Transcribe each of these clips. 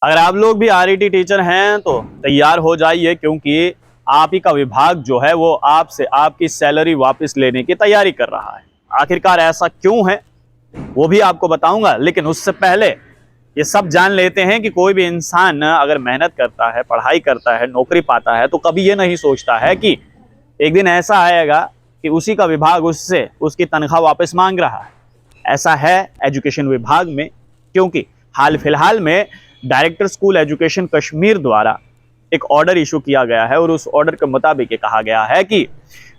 अगर आप लोग भी आरईटी टीचर हैं तो तैयार हो जाइए, क्योंकि आप ही का विभाग जो है वो आपसे आपकी सैलरी वापस लेने की तैयारी कर रहा है। आखिरकार ऐसा क्यों है वो भी आपको बताऊंगा, लेकिन उससे पहले ये सब जान लेते हैं कि कोई भी इंसान अगर मेहनत करता है, पढ़ाई करता है, नौकरी पाता है, तो कभी ये नहीं सोचता है कि एक दिन ऐसा आएगा कि उसी का विभाग उससे उसकी तनख्वाह वापस मांग रहा है। ऐसा है एजुकेशन विभाग में, क्योंकि हाल फिलहाल में डायरेक्टर स्कूल एजुकेशन कश्मीर द्वारा एक ऑर्डर इशू किया गया है और उस ऑर्डर के मुताबिक ये कहा गया है कि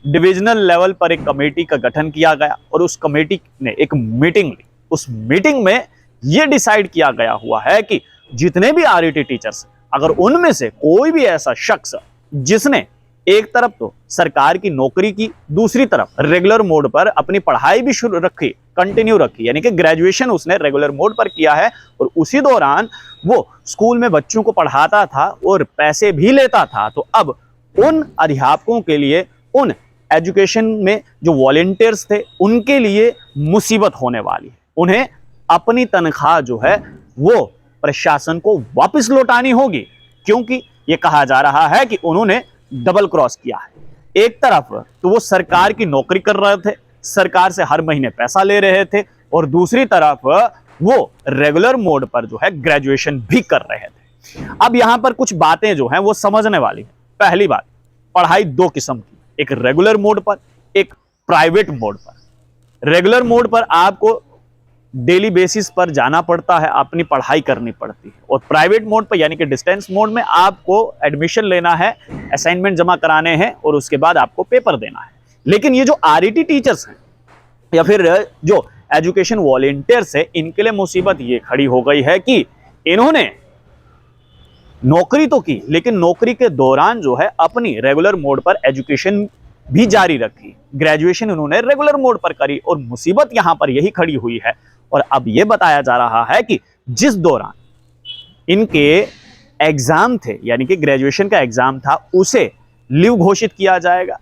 डिविजनल लेवल पर एक कमेटी का गठन किया गया और उस कमेटी ने एक मीटिंग ली। उस मीटिंग में यह डिसाइड किया गया हुआ है कि जितने भी आरईटी टीचर्स, अगर उनमें से कोई भी ऐसा शख्स जिसने एक तरफ तो सरकार की नौकरी की, दूसरी तरफ रेगुलर मोड पर अपनी पढ़ाई भी शुरू रखी, कंटिन्यू रखी, यानी कि ग्रेजुएशन उसने रेगुलर मोड पर किया है और उसी दौरान वो स्कूल में बच्चों को पढ़ाता था और पैसे भी लेता था, तो अब उन अध्यापकों के लिए, उन एजुकेशन में जो वॉलंटियर्स थे, उनके लिए मुसीबत होने वाली है। उन्हें अपनी तनख्वाह जो है वो प्रशासन को वापस लौटानी होगी, क्योंकि ये कहा जा रहा है कि उन्होंने डबल क्रॉस किया है। एक तरफ तो वो सरकार की नौकरी कर रहे थे, सरकार से हर महीने पैसा ले रहे थे, और दूसरी तरफ वो रेगुलर मोड पर जो है ग्रेजुएशन भी कर रहे थे। अब यहां पर कुछ बातें जो हैं वो समझने वाली है। पहली बात, पढ़ाई दो किस्म की, एक रेगुलर मोड पर, एक प्राइवेट मोड पर। रेगुलर मोड पर आपको डेली बेसिस पर जाना पड़ता है, अपनी पढ़ाई करनी पड़ती है, और प्राइवेट मोड पर यानी कि डिस्टेंस मोड में आपको एडमिशन लेना है, असाइनमेंट जमा कराने हैं और उसके बाद आपको पेपर देना है। लेकिन ये जो आरईटी टीचर्स हैं या फिर जो एजुकेशन वॉलंटियर्स है, इनके लिए मुसीबत ये खड़ी हो गई है कि इन्होंने नौकरी तो की, लेकिन नौकरी के दौरान जो है अपनी रेगुलर मोड पर एजुकेशन भी जारी रखी, ग्रेजुएशन उन्होंने रेगुलर मोड पर करी, और मुसीबत यहां पर यही खड़ी हुई है। और अब यह बताया जा रहा है कि जिस दौरान इनके एग्जाम थे, यानी कि ग्रेजुएशन का एग्जाम था, उसे लीव घोषित किया जाएगा,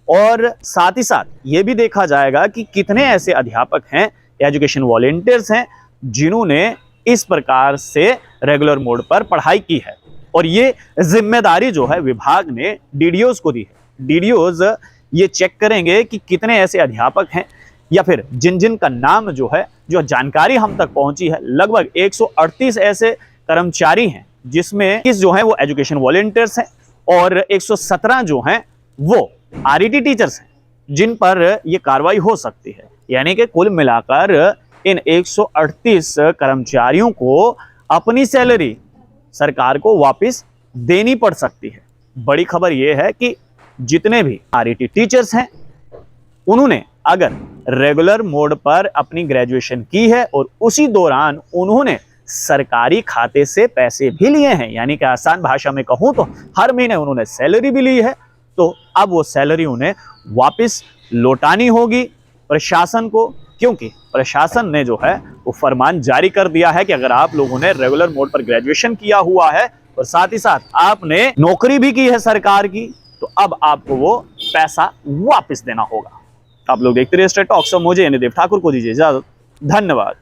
और साथ ही साथ यह भी देखा जाएगा कि कितने ऐसे अध्यापक हैं, एजुकेशन वॉलंटियर्स हैं, जिन्होंने इस प्रकार से रेगुलर मोड पर पढ़ाई की है। और ये जिम्मेदारी जो है विभाग ने डीडीओज को दी है। डीडीओज ये चेक करेंगे कि कितने ऐसे अध्यापक हैं, या फिर जिन जिन का नाम जो है, जो जानकारी हम तक पहुंची है, लगभग 138 ऐसे कर्मचारी हैं, जिसमें किस जो है वो एजुकेशन वॉलंटियर्स हैं और 117 जो हैं वो आरईटी टीचर्स हैं, जिन पर ये कार्रवाई हो सकती है। यानी कि कुल मिलाकर इन 138 कर्मचारियों को अपनी सैलरी सरकार को वापस देनी पड़ सकती है। बड़ी खबर यह है कि जितने भी आरईटी टीचर्स हैं, उन्होंने अगर रेगुलर मोड पर अपनी ग्रेजुएशन की है और उसी दौरान उन्होंने सरकारी खाते से पैसे भी लिए हैं, यानी कि आसान भाषा में कहूं तो हर महीने उन्होंने सैलरी भी ली है, तो अब वो सैलरी उन्हें वापस लौटानी होगी प्रशासन को, क्योंकि प्रशासन ने जो है वो फरमान जारी कर दिया है कि अगर आप लोगों ने रेगुलर मोड पर ग्रेजुएशन किया हुआ है और साथ ही साथ आपने नौकरी भी की है सरकार की, तो अब आपको वो पैसा वापस देना होगा। आप लोग देखते रहिए स्ट्रेट टॉक्स। मुझे यानी देव ठाकुर को दीजिए इजाजत। धन्यवाद।